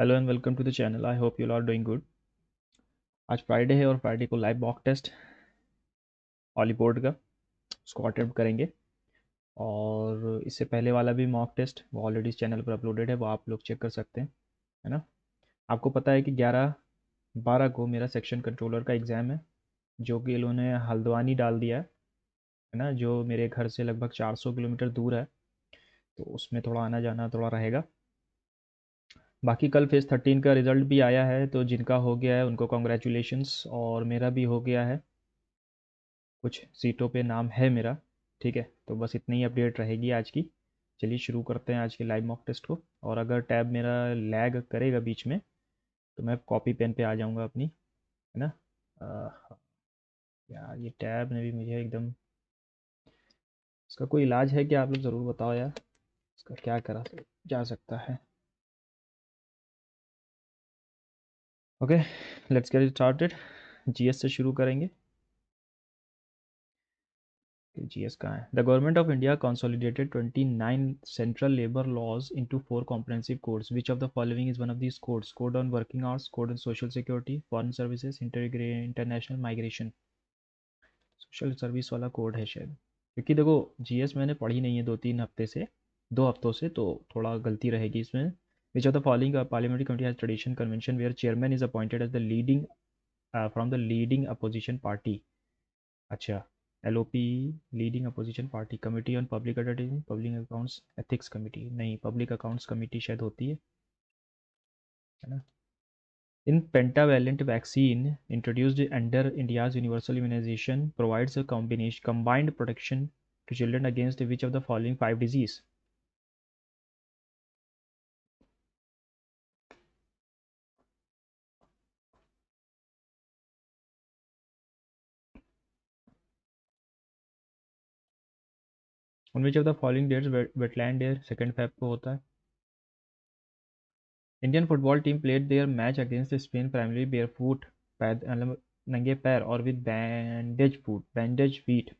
Hello and welcome to the channel. I hope you are doing good. आज Friday है और Friday को live mock test ऑली बोर्ड का उसको अटेम्प्ट करेंगे। और इससे पहले वाला भी मॉक टेस्ट वो ऑलरेडी इस चैनल पर अपलोडेड है, वो आप लोग चेक कर सकते हैं, है ना। आपको पता है कि 11/12 को मेरा सेक्शन कंट्रोलर का एग्ज़ाम है, जो कि इन्होंने हल्द्वानी डाल दिया है ना, जो मेरे घर से लगभग 400 किलोमीटर दूर है। तो उसमें थोड़ा आना जाना थोड़ा रहेगा। बाकी कल फेज़ 13 का रिज़ल्ट भी आया है, तो जिनका हो गया है उनको कॉन्ग्रेचुलेशंस, और मेरा भी हो गया है, कुछ सीटों पे नाम है मेरा। ठीक है, तो बस इतनी ही अपडेट रहेगी आज की। चलिए शुरू करते हैं आज के लाइव मॉक टेस्ट को। और अगर टैब मेरा लैग करेगा बीच में तो मैं कॉपी पेन पे आ जाऊंगा अपनी, है ना। अ, यार ये टैब ने भी मुझे एकदम, इसका कोई इलाज है क्या? आप लोग ज़रूर बताओ यार, इसका क्या करा जा सकता है। Okay, let's get started. GS से शुरू करेंगे। जीएस कहाँ है? The government of India consolidated 29 central labor laws into 4 comprehensive codes. Which of the following is one of these codes? Code on working hours, code on social security, foreign services, international migration. Social service वाला code है शायद, क्योंकि देखो GS मैंने पढ़ी नहीं है 2-3 हफ्ते से, 2 हफ्तों से, तो थोड़ा गलती रहेगी इसमें। Which of the following parliamentary committee has tradition convention where chairman is appointed as the leading from the leading opposition party? अच्छा, LOP leading opposition party. Committee on public advertising, public accounts ethics committee, नहीं, public accounts committee शायद होती है ना। In pentavalent vaccine introduced under India's universal immunisation provides a combination combined protection to children against which of the following 5 disease? On which of the following dates wetland day 2 Feb को होता है? Indian football team played their match against Spain primary barefoot, मतलब नंगे पैर और with bandage feet.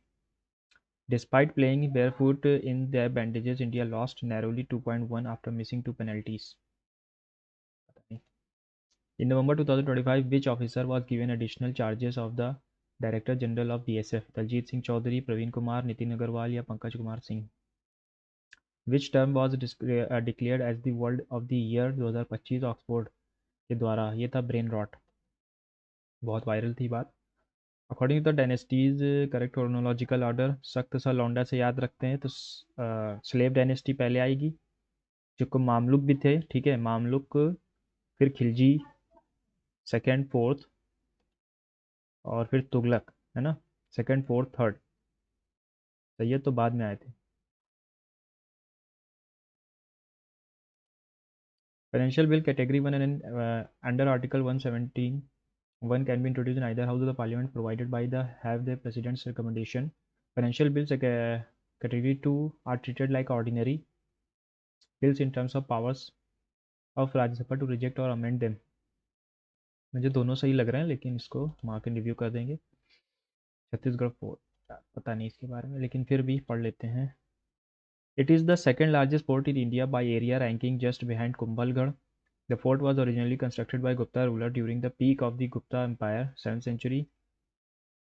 Despite playing barefoot in their bandages, India lost narrowly 2.1 after missing 2 penalties. In November 2025, which officer was given additional charges of the Director General of BSF? Daljit Singh Chaudhary, Praveen Kumar, Nitin Agarwal या Pankaj Kumar Singh? Which term was declared as the World of the Year 2025 Oxford के द्वारा? ये था brain rot, बहुत viral थी बात। According to the dynasties correct chronological order, सख्त सा लौंडा से याद रखते हैं तो स्लेव डायनेस्टी पहले आएगी, जो मामलुक भी थे, ठीक है, मामलुक, फिर खिलजी, सेकेंड फोर्थ, और फिर तुगलक, है ना। सेकेंड फोर्थ थर्ड, सैयद तो बाद में आए थे। Financial bill category 1 and under article 117 1 can be introduced in either house of the parliament provided by the have the president's recommendation. Financial bills category 2 are treated like ordinary bills in terms of powers of Rajya Sabha to reject or amend them. मुझे दोनों सही लग रहे हैं, लेकिन इसको mark and review कर देंगे। छत्तीसगढ़ फोर्ट, पता नहीं इसके बारे में, लेकिन फिर भी पढ़ लेते हैं। It is the second largest fort in India by area, ranking just behind Kumbhalgarh. The fort was originally constructed by Gupta ruler during the peak of the Gupta Empire, 7th century.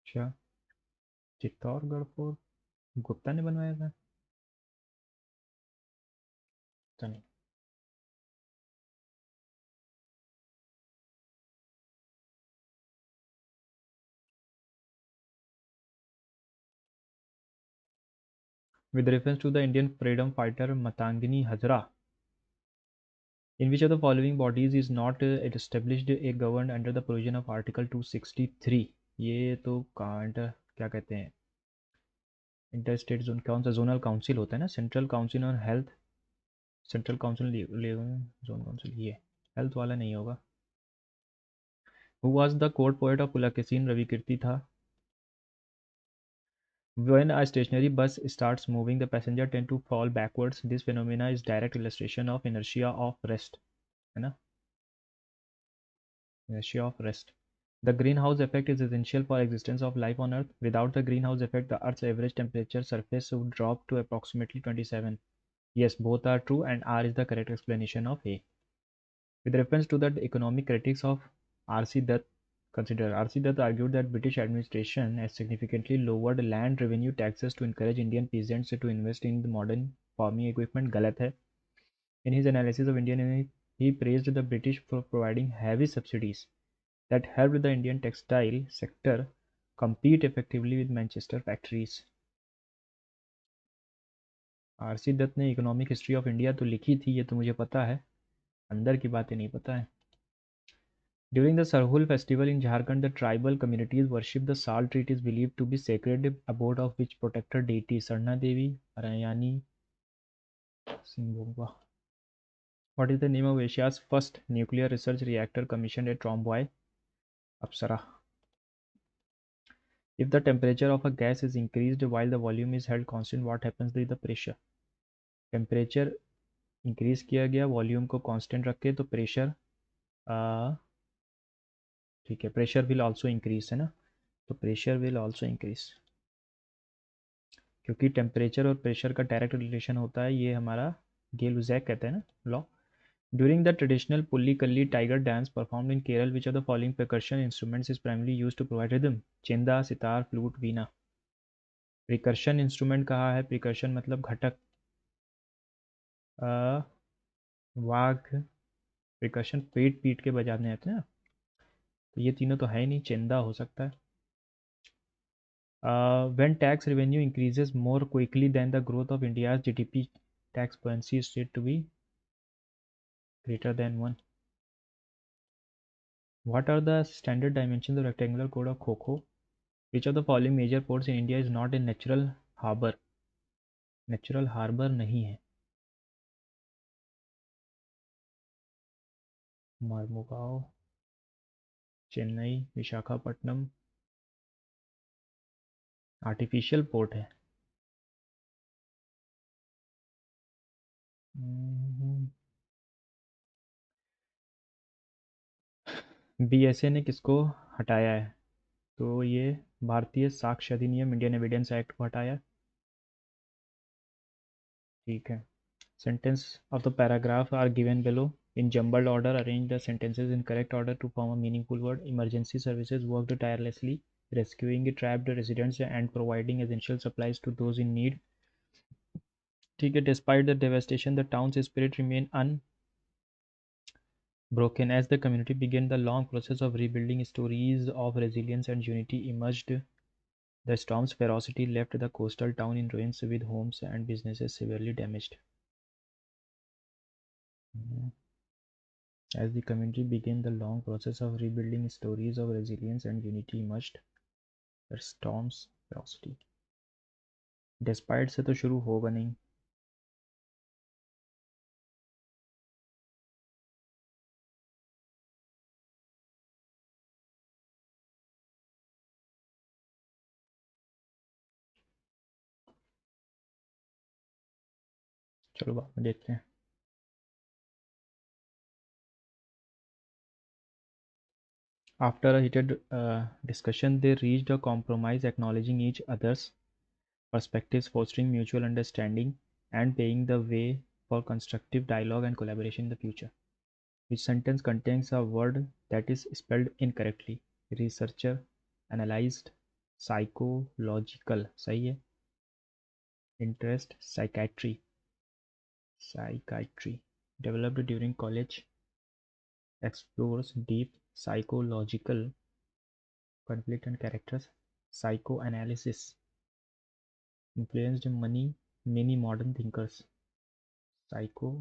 अच्छा, Chittorgarh fort Gupta ने बनवाया था, पता नहीं। With reference to the Indian freedom fighter Matangini Hazra, in which of the following bodies is not established a governed under the provision of Article 263? ये तो can't, क्या कहते हैं, इंटर स्टेट जोन, कौन सा जोनल काउंसिल होता है ना, central council on health, central council zone council, ये हेल्थ वाला नहीं होगा। Who was the court poet of Pulakeshin? Ravi Kirti था। When a stationary bus starts moving, the passenger tend to fall backwards. This phenomena is direct illustration of inertia of rest, है ना, inertia of rest. The greenhouse effect is essential for existence of life on Earth. Without the greenhouse effect, the Earth's average temperature surface would drop to approximately 27. Yes, both are true, and R is the correct explanation of A. With reference to the economic critics of R.C. Dutt, consider R.C. Dutt argued that British administration has significantly lowered land revenue taxes to encourage Indian peasants to invest in the modern farming equipment. गलत है. In his analysis of Indian economy, he praised the British for providing heavy subsidies that helped the Indian textile sector compete effectively with Manchester factories. RC Dutt ने economic history of India तो लिखी थी, ये तो मुझे पता है, अंदर की बातें नहीं पता है. During the Sarhul festival in Jharkhand, the tribal communities worship the sal tree. It is believed to be sacred abode of which protector deity Sarna Devi Arayani Singhbongwa. What is the name of Asia's first nuclear research reactor commissioned at Tromboy? Apsara. If the temperature of a gas is increased while the volume is held constant, what happens with the pressure? Temperature increase किया गया, volume को constant रख के, तो pressure ठीक है, pressure will also increase है ना, तो pressure will also increase, क्योंकि टेम्परेचर और प्रेशर का डायरेक्ट रिलेशन होता है. ये हमारा गेल-उज़ैक कहते हैं ना law. During the traditional Pulikali tiger dance performed in Kerala, which of the following percussion instruments is primarily used to provide rhythm? Chenda, sitar, flute, veena. Percussion instrument कहा है? प्रिकर्शन मतलब घटक. वाघ प्रिकर्शन पीट पीट के बजाने आते हैं ना, तो ये तीनों तो है ही नहीं. चेंदा हो सकता है. When tax revenue increases more quickly than the growth of India's GDP, tax buoyancy is said to be greater than 1. What are the standard dimensions of rectangular code of Kho? Which of the following major ports in India is not a natural harbor? Natural harbor नहीं है. Mormugao, Chennai, Visakhapatnam artificial port है. BSA ने किसको हटाया है? तो ये भारतीय साक्ष्य अधिनियम, इंडियन एविडेंस एक्ट को हटाया. ठीक है. Sentence of the paragraph are given below. In jumbled order, arrange the sentences in correct order to form a meaningful word. Emergency services worked tirelessly, rescuing trapped residents and providing essential supplies to those in need. ठीक है. Despite the devastation, the town's spirit remained unbroken. As the community began the long process of rebuilding, stories of resilience and unity emerged. The storm's ferocity left the coastal town in ruins, with homes and businesses severely damaged. As the community began the long process of rebuilding, stories of resilience and unity emerged. The storm's ferocity. Despite से तो शुरू होगा नहीं. चलो बाद में देखते हैं. After a heated discussion, they reached a compromise, acknowledging each other's perspectives, fostering mutual understanding, and paving the way for constructive dialogue and collaboration in the future. Which sentence contains a word that is spelled incorrectly? Researcher analyzed psychological. सही है. Interest psychiatry. Developed during college, explores deep psychological conflict and characters. Psychoanalysis influenced many modern thinkers. Psychoanalysis.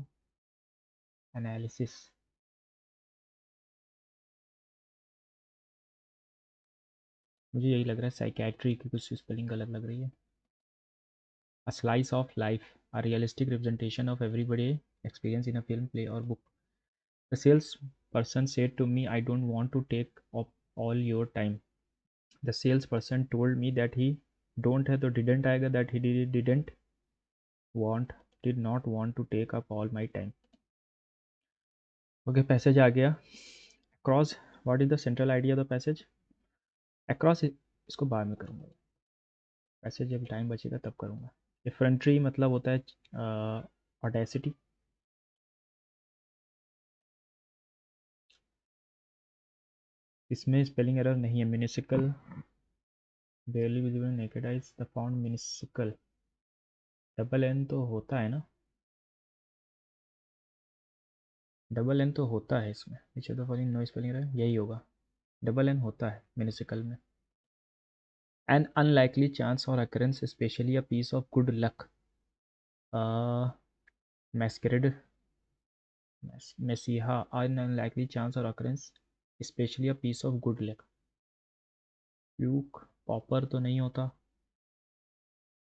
मुझे यही लग रहा है, psychiatry की कुछ spelling गलत लग रही है. A slice of life, a realistic representation of everyday experience in a film, play or book. The salesperson said to me, I don't want to take up all your time. The salesperson told me that he don't है तो didn't आएगा, that he did not want to take up all my time. Okay, passage आ गया. Across, what is the central idea of the passage? Across इसको बाद में करूँगा. Passage जब time बचेगा तब करूँगा. Effrontery मतलब होता है audacity. इसमें स्पेलिंग एरर नहीं है। Minuscule barely visible naked eyes the found minuscule, double N तो होता है ना, डबल एन तो होता है इसमें। नीचे तो फॉलोइंग नो स्पेलिंग एरर, यही होगा, डबल एन होता है म्यूनिसिकल में। एन अनलाइकली चांस और occurrence especially a piece of good luck, मैस्करेड मसीहा, an unlikely chance or occurrence especially a piece of good luck। Fluke, पॉपर तो नहीं होता,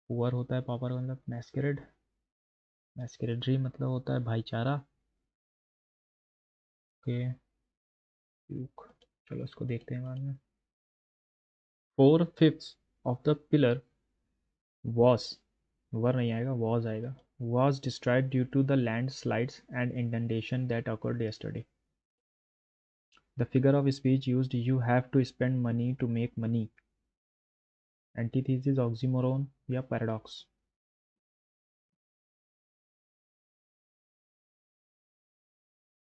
पुअर होता है पॉपर मतलब। मैस्करेड, मैस्करेडरी मतलब होता है भाईचारा के। फ्लूक, चलो इसको देखते हैं बाद में। 4/5 of the pillar was, were नहीं आएगा, वॉज आएगा, was destroyed due to the land slides and indentation that occurred yesterday। The figure of speech used you have to spend money to make money, antithesis, oxymoron या paradox.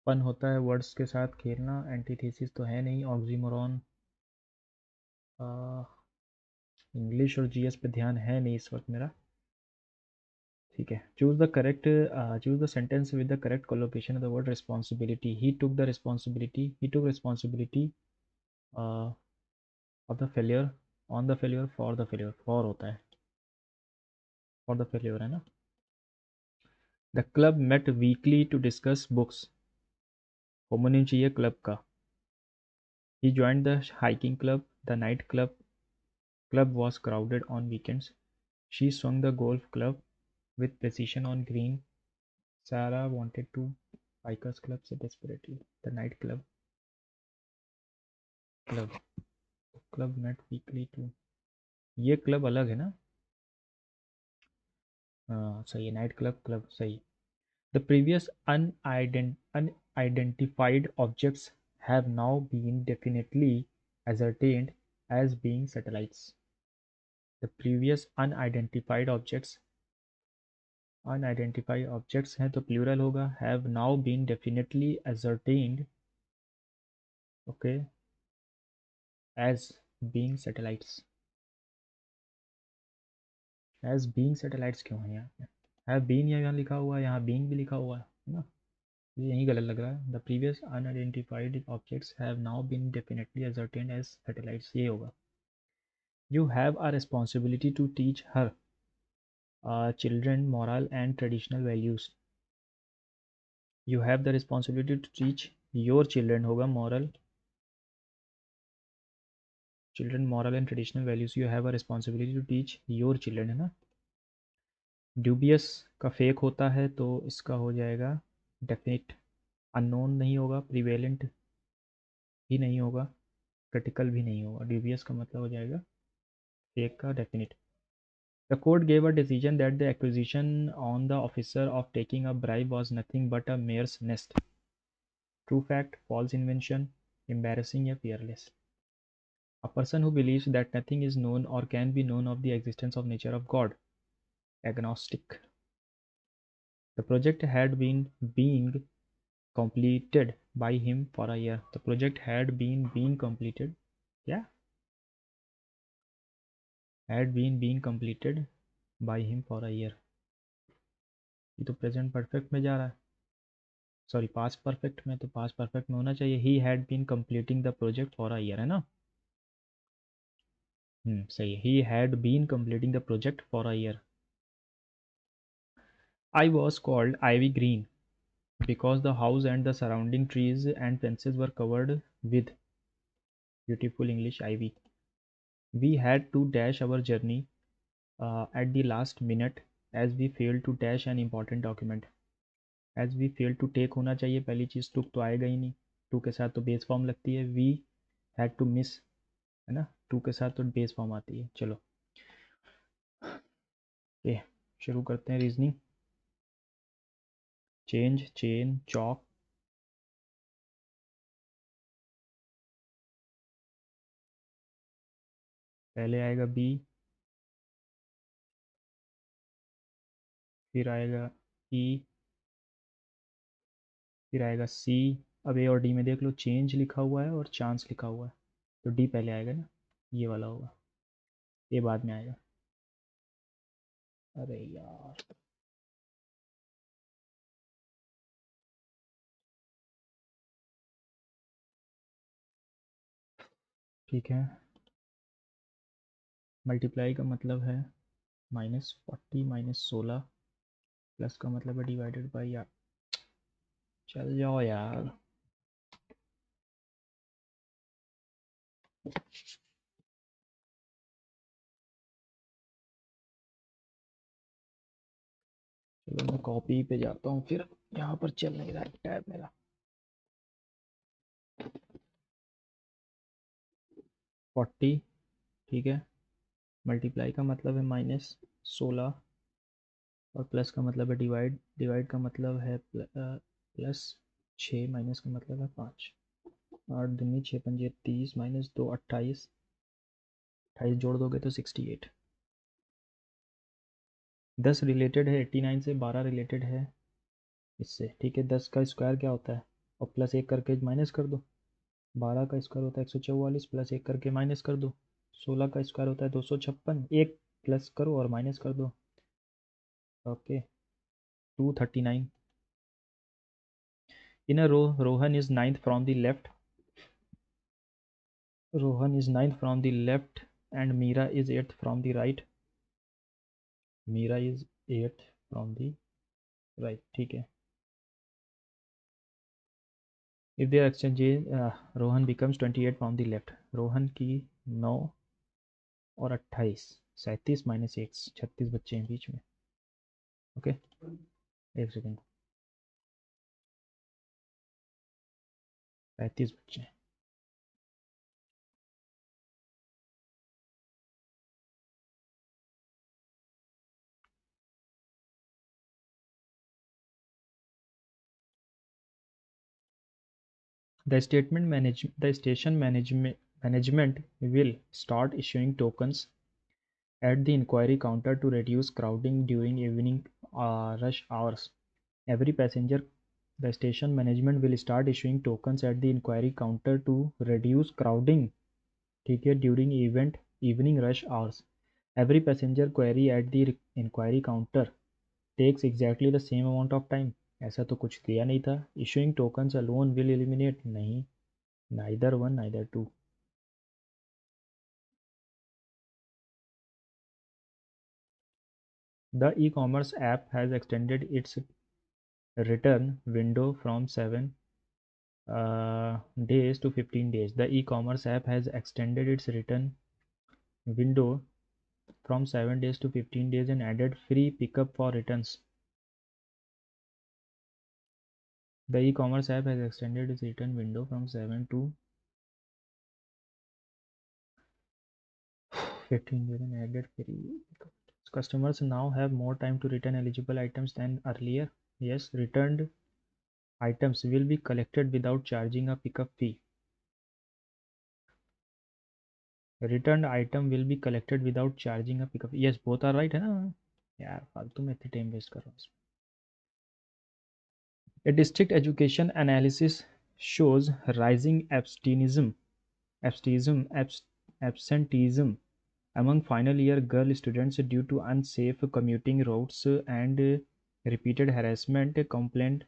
Fun होता है words के साथ खेलना, antithesis तो है नहीं, oxymoron. English और जीएस पे ध्यान है नहीं इस वक्त मेरा। ठीक है, choose the sentence with the correct collocation of the word responsibility. He took the responsibility, he took responsibility of the failure, on the failure, for the failure, for होता है, फॉर द फेलियर है ना। The club met weekly to discuss books, homonym चाहिए club का। He joined the hiking club, the night club, club was crowded on weekends, she swung the golf club with precision on green, Sarah wanted to bikers club से desperately, the night club, club, club met weekly too, ये club अलग है ना। हाँ सही है, night club, club सही। The previous unidentified objects have now been definitely ascertained as being satellites। the previous unidentified objects हैं तो प्लूरल होगा, have now been definitely ascertained, okay, as being satellites। as being satellites क्यों है यहाँ पे, have been यहाँ लिखा हुआ है, यहाँ being भी लिखा हुआ है ना, ये यहीं गलत लग रहा है। the previous unidentified objects have now been definitely ascertained as satellites, ये होगा। you have a responsibility to teach her children moral and traditional values। you have the responsibility to teach your children होगा moral, children moral and traditional values, you have a responsibility to teach your children है ना। dubious का fake होता है तो इसका हो जाएगा डेफिनेट, अननोन नहीं होगा, प्रिवेलेंट भी नहीं होगा, क्रिटिकल भी नहीं होगा, dubious का मतलब हो जाएगा फेक का definite. The court gave a decision that the accusation on the officer of taking a bribe was nothing but a mare's nest। True fact, false invention, embarrassing या fearless। A person who believes that nothing is known or can be known of the existence of nature of God, agnostic। The project had been being completed by him for a year। The project had been being completed, क्या, had been being completed by him for a year। ये तो present perfect में जा रहा है, sorry past perfect में, तो past perfect में होना चाहिए। He had been completing the project for a year है ना। सही है, he had been completing the project for a year. I was called Ivy Green because the house and the surrounding trees and fences were covered with beautiful English ivy। We had to dash our journey at the last minute as we failed to dash an important document। as we failed to take होना चाहिए पहली चीज़, took तो आएगा ही नहीं, to के साथ तो base form लगती है। we had to miss है ना, to के साथ तो बेस फॉर्म आती है। चलो ये शुरू करते हैं रीजनिंग। चेंज, चेन, चौक, पहले आएगा बी, फिर आएगा ई, फिर आएगा सी। अब ए और डी में देख लो, चेंज लिखा हुआ है और चांस लिखा हुआ है। तो डी पहले आएगा ना, ये वाला होगा, ये बाद में आएगा। अरे यार, ठीक है। मल्टीप्लाई का मतलब है -40 -16, प्लस का मतलब है डिवाइडेड बाई, यार चल जाओ यार। चलो मैं कॉपी पे जाता हूँ फिर, यहाँ पर चल नहीं रहा है टैब मेरा। 40, ठीक है। मल्टीप्लाई का मतलब है -16, और प्लस का मतलब है डिवाइड, डिवाइड का मतलब है +6, माइनस का मतलब है 5। 8 दूनी 6 पंजे 30, -2 28, 28 जोड़ दोगे तो 68। 10 रिलेटेड है 89 से, 12 रिलेटेड है इससे, ठीक है। 10 का स्क्वायर क्या होता है, और प्लस 1 करके माइनस कर दो। 12 का स्क्वायर होता है 144, प्लस 1 करके माइनस कर दो। 16 का स्क्वायर होता है 256, एक प्लस करो और माइनस कर दो। Okay, 239। In a row, Rohan is ninth from the left, Rohan is ninth from the left and Meera is eighth from the right. Meera is eighth from the right, ठीक है। If there exchange, Rohan becomes 28 from the left, Rohan की 9 और 28, 37 -1, 36 बच्चे हैं बीच में। Okay, एक second, 35 बच्चे हैं। The station management will start issuing tokens at the inquiry counter to reduce crowding during evening rush hours. Every passenger, the station management will start issuing tokens at the inquiry counter to reduce crowding, ठीक है, during evening rush hours. Every passenger query at the inquiry counter takes exactly the same amount of time. ऐसा तो कुछ दिया नहीं था. Issuing tokens alone will eliminate, नहीं, neither one neither two. The e-commerce app has extended its return window from 7 days to 15 days. The e-commerce app has extended its return window from 7 days to 15 days and added free pickup for returns. The e-commerce app has extended its return window from 7 to 15 days and added free pickup. Customers now have more time to return eligible items than earlier. Yes, returned items will be collected without charging a pickup fee. Returned item will be collected without charging a pickup. Yes, both are right है ना यार, फालतू में इतनी time waste कर रहा हूँ इसमें. A district education analysis shows rising absenteeism among final year girl students due to unsafe commuting routes and repeated harassment complaint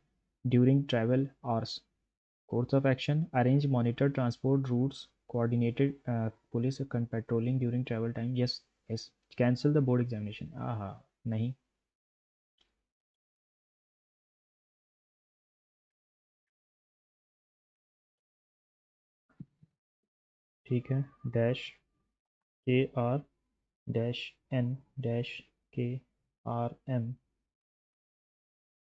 during travel hours. Course of action: arrange monitor transport routes, coordinated police patrolling during travel time. Yes, yes. Cancel the board examination. आहा, नहीं. ठीक है. Dash K R dash N dash K R M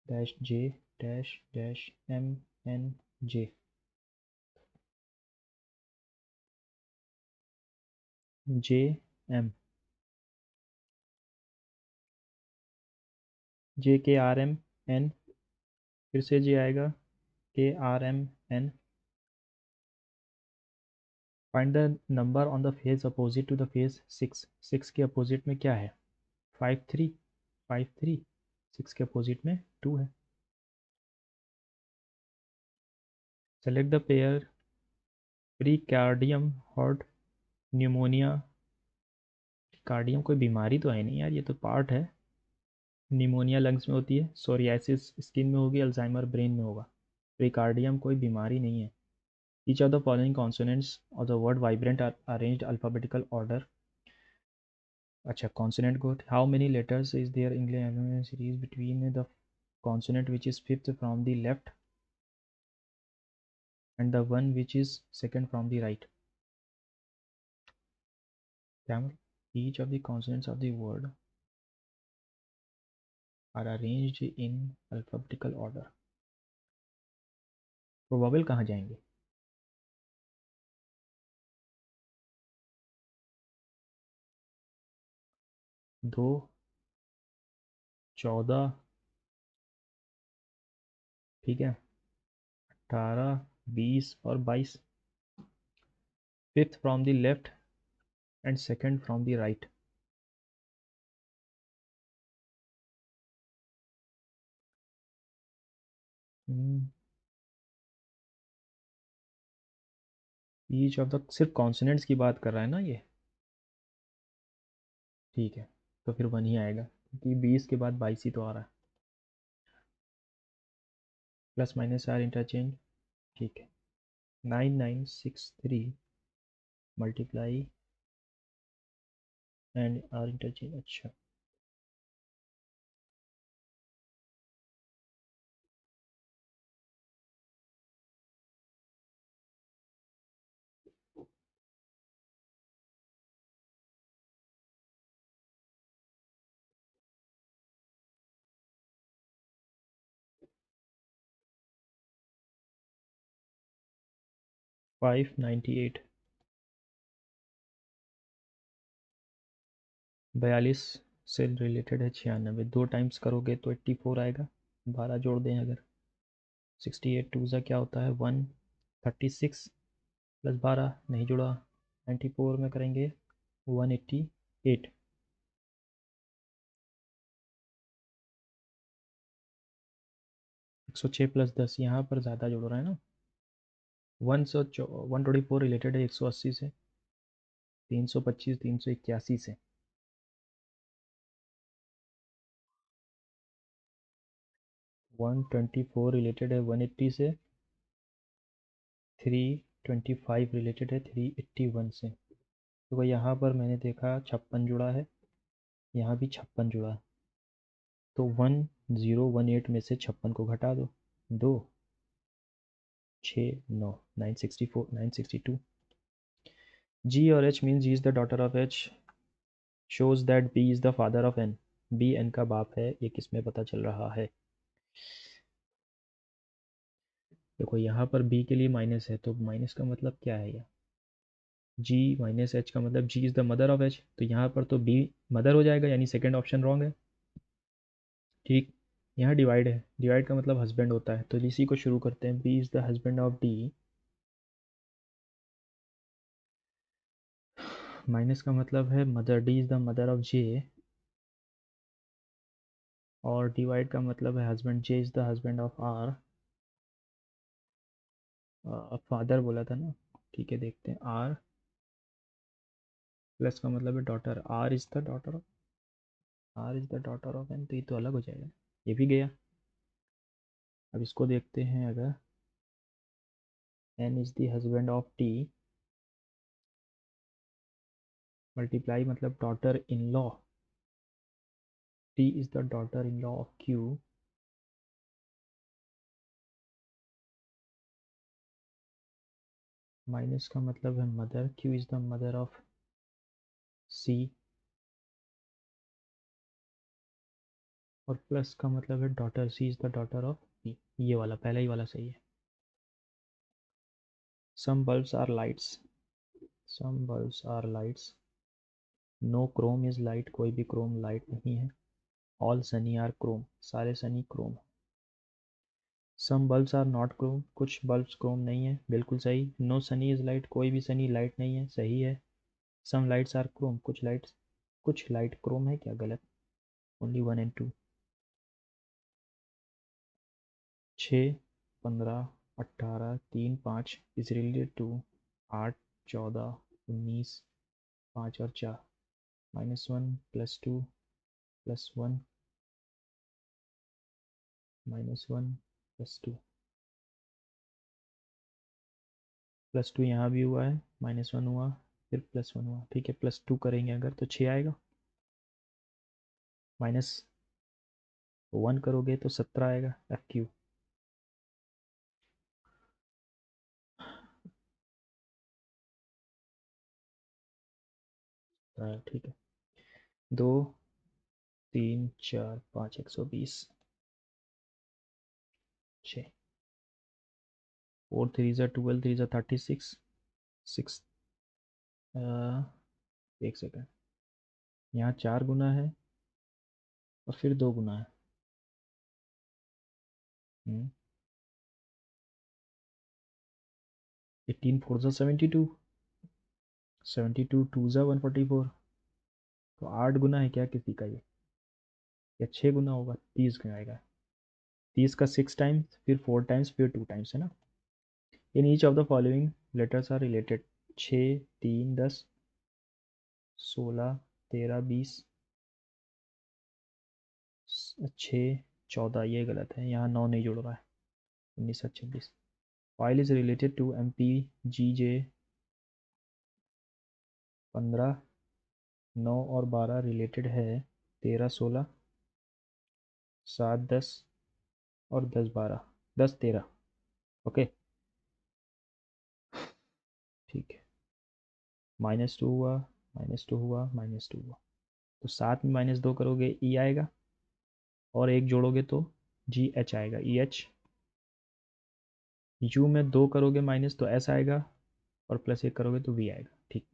dash J dash dash M N J. J M, J K R M N, फिर से J आएगा, K R M N. Find the number on the face opposite to the face 6. 6 के opposite में क्या है? 5 3, 5 3. 6 के opposite में 2 है. Select the pair pericardium heart, pneumonia. Cardium कोई बीमारी तो है नहीं यार, ये तो पार्ट है। निमोनिया लंग्स में होती है, सोरियासिस स्किन में होगी, अल्जाइमर ब्रेन में होगा। प्रीकार्डियम कोई बीमारी नहीं है। Each of the following consonants of the word vibrant are arranged alphabetical order. अच्छा, कॉन्सोनेंट को how many letters is there English series between the consonant which is fifth from the left and the one which is second from the right. क्या मतलब? Each of the consonants of the word are arranged in alphabetical order. Probable कहाँ जाएंगे? 2, 14, ठीक है, 18, 20 और 22। Fifth from the left and second from the right. Each of the सिर्फ consonants की बात कर रहा है ना ये? ठीक है, तो फिर 1 ही आएगा क्योंकि 20 के बाद 22 ही तो आ रहा है। प्लस माइनस आर इंटरचेंज, ठीक है। 9963 मल्टीप्लाई एंड आर इंटरचेंज, अच्छा। 598, 42 से रिलेटेड है 96, 2 टाइम्स करोगे तो 84 आएगा। 12 जोड़ दें अगर, 68 टू ज़ा क्या होता है 136 प्लस 12 नहीं जुड़ा, 94 में करेंगे 188। 106 प्लस 10, यहाँ पर ज़्यादा जुड़ रहा है ना। 124 रिलेटेड है 180 से, 325 381 से। 124 रिलेटेड है 180 से, 325 रिलेटेड है 381 से। तो भाई यहाँ पर मैंने देखा 56 जुड़ा है, यहाँ भी 56 जुड़ा है, तो 1018 में से 56 को घटा दो, 2 6 9, 964 962। जी और H means G is the daughter of H, shows that B is the father of N. B N का बाप है, ये किस में पता चल रहा है? देखो यहाँ पर बी के लिए माइनस है, तो माइनस का मतलब क्या है? यहाँ जी माइनस एच का मतलब G is the mother of H, तो यहाँ पर तो बी मदर हो जाएगा, यानी सेकेंड ऑप्शन रॉन्ग है। ठीक, यहाँ डिवाइड है, डिवाइड का मतलब हस्बैंड होता है, तो इसी को शुरू करते हैं। B is the husband of D, minus का मतलब है mother, D is the mother of J, और डिवाइड का मतलब है husband, J is the husband of R. Father बोला था ना, ठीक है, देखते हैं। आर प्लस का मतलब है daughter, R is the daughter of, R is the daughter of N, तो ये तो अलग हो जाएगा, ये भी गया। अब इसको देखते हैं, अगर N is the husband of T, multiply मतलब daughter in law, T is the daughter in law of Q, minus का मतलब है mother, Q is the mother of C, और प्लस का मतलब है daughter, C is the daughter of B. ये वाला पहला ही वाला सही है। Some bulbs are lights, some bulbs are lights, no chrome is light, कोई भी क्रोम लाइट नहीं है। ऑल सनी आर क्रोम, सारे sunny chrome. Some bulbs are not chrome, कुछ बल्ब्स क्रोम नहीं है, बिल्कुल सही। नो सनी इज लाइट, कोई भी सनी लाइट नहीं है, सही है। सम लाइट्स आर क्रोम, कुछ लाइट क्रोम है क्या? गलत। Only 1 and 2। 6, 15, 18, 3, 5 is related to 8 14 19 5 और 4 -1 +2 +1 -1 +2 +2 यहाँ भी हुआ है, -1 हुआ, फिर +1 हुआ। ठीक है, +2 करेंगे अगर तो 6 आएगा, -1 करोगे तो 17 आएगा FQ। ठीक है, 2 3 4 5 120 6 4 3 12 3 36 6 एक सेकेंड, यहाँ 4 गुना है और फिर 2 गुना है। 18 4 72, 72 2 144। तो 8 गुना है क्या किसी का ये, या 6 गुना होगा, 30 गुना आएगा। 30 का 6 टाइम्स, फिर 4 टाइम्स, फिर 2 टाइम्स, है ना। In each of the following letters are related. 6 3 10 16 13 20 6 14, ये गलत है, यहाँ 9 नहीं जुड़ रहा है। 19 26। File is related to MPGJ 15, 9 और 12 रिलेटेड है 13 16 7 10 और 10 12 10 13। ओके, ठीक है। -2 हुआ, -2 हुआ, -2 हुआ, तो 7 में -2 करोगे E आएगा, और 1 जोड़ोगे तो GH आएगा, EH। U में 2 करोगे माइनस तो S आएगा, और +1 करोगे तो V आएगा। ठीक।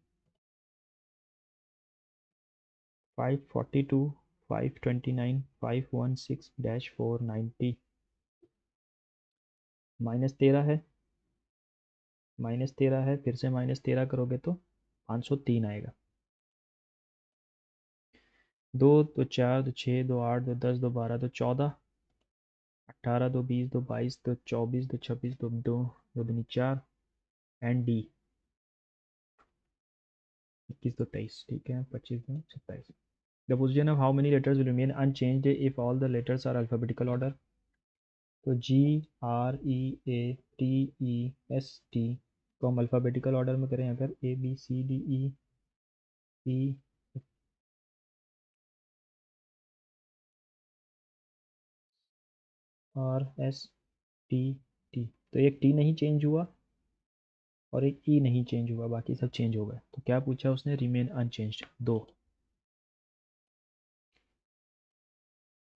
542 529 516-490 -13 है, -13 है, फिर से -13 करोगे तो 503 आएगा। 2 2 4 2 6 2 8 2 10 2 12 2 14 18 2 20 2 22 2 24 2 26 2 2 2 दूनी 4 एंड D 21 2 23। ठीक है, 25 2 27। The position of how many letters will remain unchanged if all the letters are alphabetical order? तो GREATEST को हम अल्फ़ाबेटिकल ऑर्डर में करें अगर ABCDEFGHIJKLMNOPQRSTT, तो एक T नहीं चेंज हुआ और एक E नहीं चेंज हुआ, बाकी सब चेंज हो गए। तो क्या पूछा उसने, remain unchanged 2।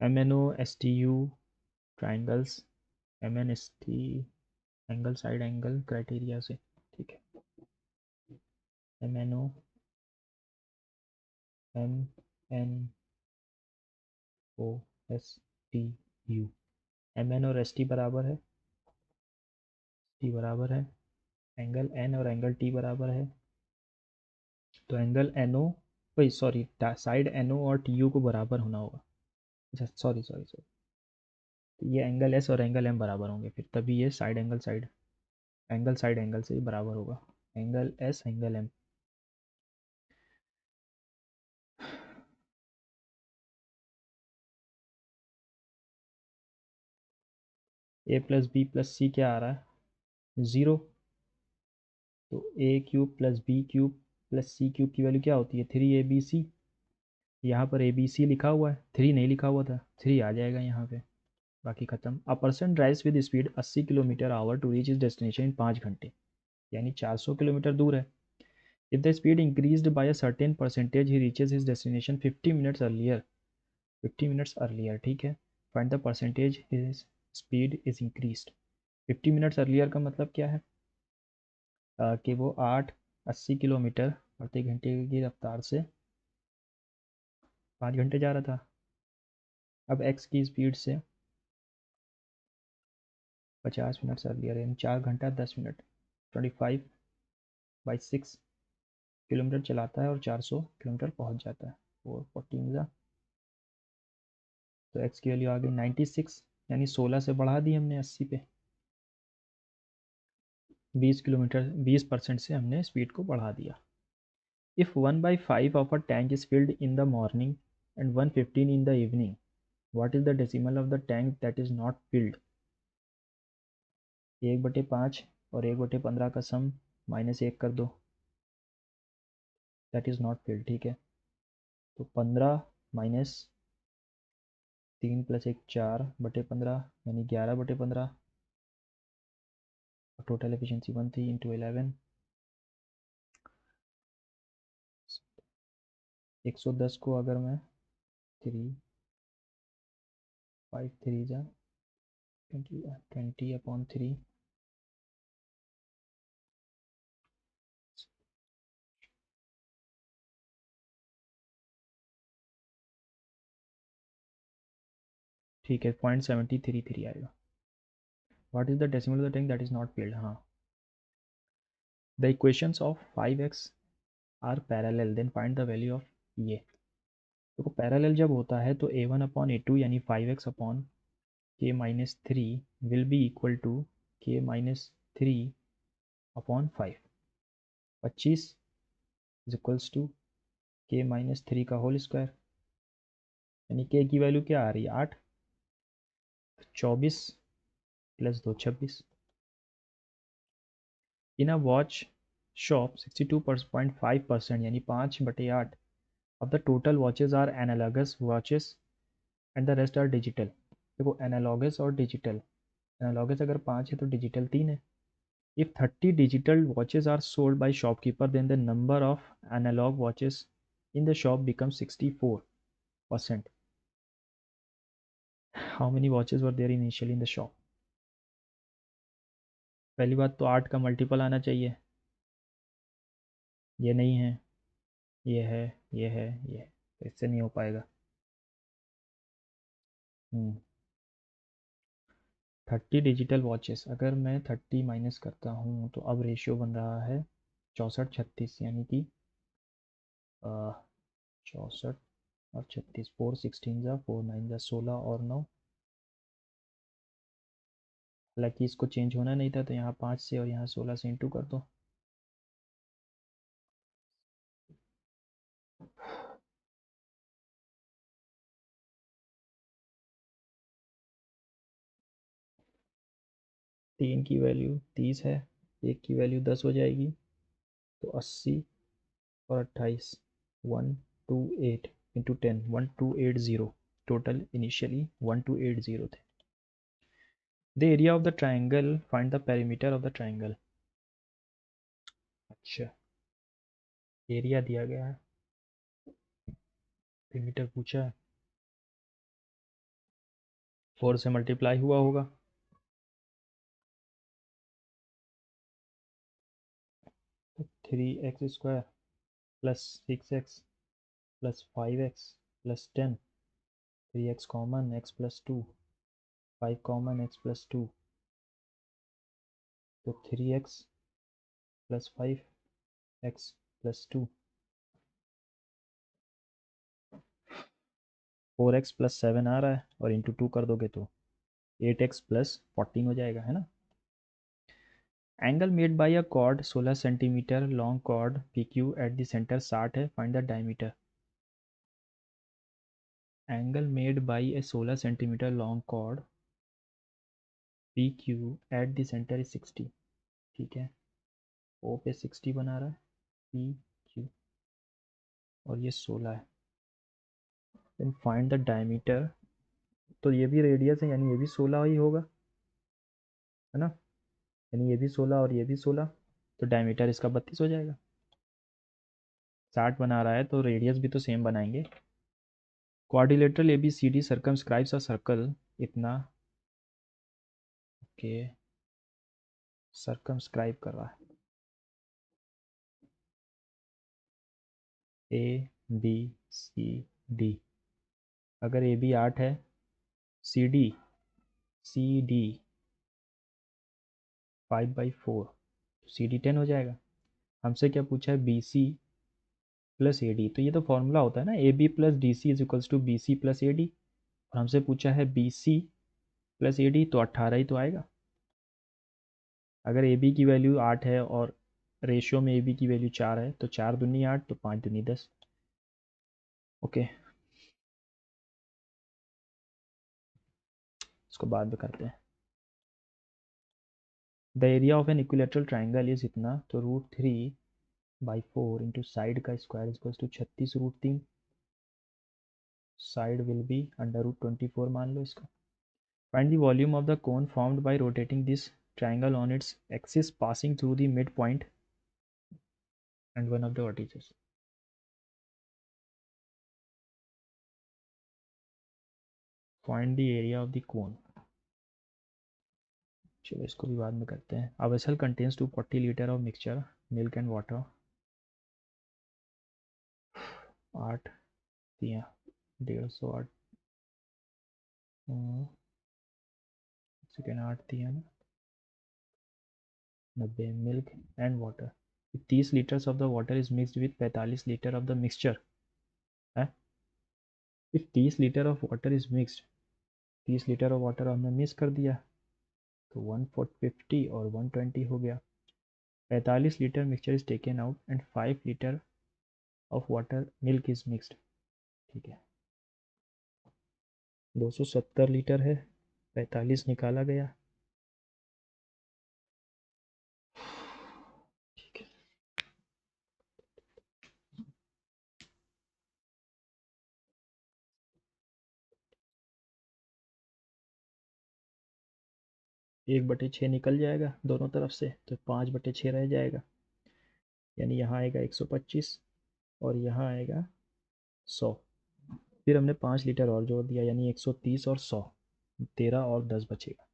MNOSTU triangles, MNST angle side angle criteria से। ठीक है, MNO MNOSTU, MN और ST बराबर है, T बराबर है, एंगल N और एंगल T बराबर है, तो एंगल NO, वही सॉरी, साइड NO और TU को बराबर होना होगा। अच्छा सॉरी सॉरी सॉरी, तो ये एंगल S और एंगल M बराबर होंगे, फिर तभी ये साइड एंगल से ही बराबर होगा, angle S angle M। A + B + C क्या आ रहा है, 0। तो A³ + B³ + C³ की वैल्यू क्या होती है, 3ABC। यहाँ पर ABC लिखा हुआ है, 3 नहीं लिखा हुआ था, 3 आ जाएगा यहाँ पे, बाकी खत्म। A person drives with speed 80 kilometre hour to reach is destination in 5 घंटे, यानी 400 किलोमीटर दूर है। If the speed increased by a certain percentage he reaches his destination 50 minutes earlier, 50 minutes earlier. ठीक है, find the percentage his speed is increased. 50 minutes earlier का मतलब क्या है, कि वो 80 किलोमीटर प्रति घंटे की रफ्तार से 5 घंटे जा रहा था। अब x की स्पीड से 50 मिनट्स अर्लियर, यानी 4 घंटा 10 मिनट, 25/6 किलोमीटर चलाता है और 400 किलोमीटर पहुंच जाता है, और 14 तो x की वैल्यू आ गई 96, यानी 16 से बढ़ा दी हमने 80 पे। 20% से हमने स्पीड को बढ़ा दिया। If 1/5 of a tank is filled in the morning and 115 in the evening, what is the decimal of the tank that is not field? 1/5 और 1/15 का सम -1 कर दो, दैट इज नॉट फिल्ड। ठीक है, तो 15 माइनस 3 + 1 4/15 यानी 11/15। टोटल एफिशिएंसी 1 थी into 11, 110 को अगर मैं 3 5 3 जा 20/3, ठीक है 0.7333 आएगा। What is the decimal of the tank that is not filled? हाँ, the equations of 5x are parallel then find the value of ये। देखो पैरेलल जब होता है तो a1/a2 यानी 5x/k-3 will be equal to k-3/5। 25 is equals to k-3 का whole square, यानी k की वैल्यू क्या आ रही है 8, 24 + 2 26। इन अ वॉच शॉप 62.5% यानी 5/8 of the total watches are analogous watches and the rest are digital। देखो एनालॉगस और डिजिटल, एनालॉगस अगर 5 है तो डिजिटल 3 है। If 30 digital watches are sold by shopkeeper then the number of analog watches in the shop become 64%। How many watches were there initially in the shop? पहली बात तो 8 का मल्टीपल आना चाहिए, ये नहीं है, ये है, ये है, ये है, तो इससे नहीं हो पाएगा। 30 डिजिटल वॉचेस, अगर मैं 30 माइनस करता हूँ तो अब रेशियो बन रहा है 64-36, यानी कि 64 और 36, 4 16 जा 4 9 जा 16 और 9। हालांकि इसको चेंज होना नहीं था तो यहाँ 5 से और यहाँ 16 से इंटू कर दो। तीन की वैल्यू 30 है, एक की वैल्यू 10 हो जाएगी, तो 80 और 28 128 इंटू 10 1280। टोटल इनिशियली 1280 थे। The area of the triangle, find the perimeter of the triangle. अच्छा, एरिया दिया गया है, पेरीमीटर पूछा है, 4 से मल्टीप्लाई हुआ होगा, तो 3x² + 6x + 5x + 10, 3x common, x + 2, 5 common, x + 2, तो 3x + 5 x + 2, 4x + 7 आ रहा है और इंटू 2 कर दोगे तो 8x + 14 हो जाएगा, है ना। Angle made by a chord 16 centimetre long chord PQ at the centre 60 है, find the diameter. Angle made by a 16 centimetre long chord PQ at the centre is 60। ठीक है, O पे 60 बना रहा है PQ और ये 16 है। देन फाइंड द डायमीटर, तो ये भी रेडियस है यानी ये भी 16 ही होगा, है ना, यानी ये भी 16 और ये भी 16, तो डायमीटर इसका 32 हो जाएगा। 60 बना रहा है तो रेडियस भी तो सेम बनाएंगे। क्वाड्रिलेटरल ABCD सर्कमस्क्राइब्स अ सर्कल, इतना के सर्कमस्क्राइब कर रहा है ABCD। अगर AB 8 है, CD 5/4, तो CD 10 हो जाएगा। हमसे क्या पूछा है BC + AD, तो ये तो फॉर्मूला होता है ना, AB + DC is equals to BC + AD, और हमसे पूछा है BC + AD, तो 18 ही तो आएगा। अगर ए बी की वैल्यू 8 है और रेशियो में ए बी की वैल्यू 4 है तो 4 दूनी 8 तो 5 दूनी 10। ओके, इसको बाद में करते हैं। The area of an equilateral triangle is इतना, तो √3/4 इंटू साइड का square is equal to 36√3। Side will be √24 मान लो इसका। Find the volume of the cone formed by rotating this triangle on its axis passing through the midpoint and one of the vertices. Find the area of the cone. चलो इसको भी बाद में करते हैं। A vessel contains 240 litre of mixture milk and water। 8 दिया, 150, 8 second 8 दिया ना, 90 milk and water. 30 litres of the water is mixed with 45 litre of the mixture है। If 30 litre of water is mixed, 30 litre of water हमने mix कर दिया तो 150 और 120 हो गया। 45 litre mixture is taken out and 5 litre of water milk is mixed. ठीक है, 270 लीटर है, 45 निकाला गया। ठीक है, एक बटे 6 निकल जाएगा दोनों तरफ से, तो 5/6 रह जाएगा, यानी यहाँ आएगा 125 और यहाँ आएगा 100। फिर हमने 5 लीटर और जोड़ दिया, यानी 130 और 100, 13 और 10 बचेगा।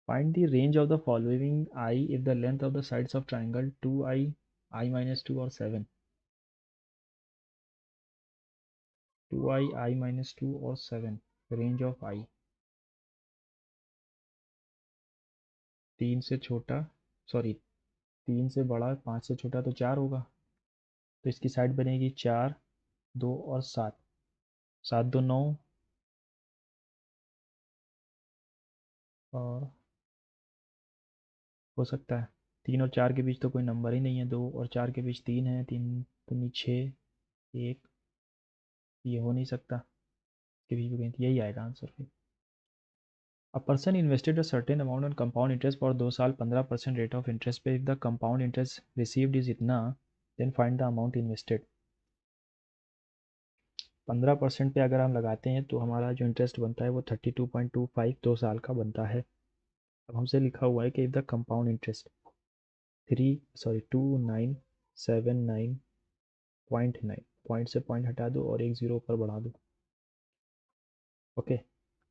Find the range of the following I if the length of the sides of triangle 2i, i-2 और 7। 2i, i-2 और 7, रेंज ऑफ आई। 3 से छोटा, सॉरी 3 से बड़ा, 5 से छोटा तो 4 होगा, तो इसकी साइड बनेगी 4, 2 और 7। 7 2 9, और हो सकता है 3 और 4 के बीच तो कोई नंबर ही नहीं है, 2 और 4 के बीच 3 है, 3 दूनी 6, 1, ये हो नहीं सकता, इसके बीच में यही आएगा आंसर फिर। A person invested a certain amount on compound interest for 2 साल 15% रेट ऑफ इंटरेस्ट पे, if the compound interest received is इतना, then find the amount invested. 15% पे अगर हम लगाते हैं तो हमारा जो इंटरेस्ट बनता है वो 32.25 2 साल का बनता है। अब हमसे लिखा हुआ है कि if the compound interest 2979.9, point से पॉइंट हटा दो और एक ज़ीरो ऊपर बढ़ा दो, ओके,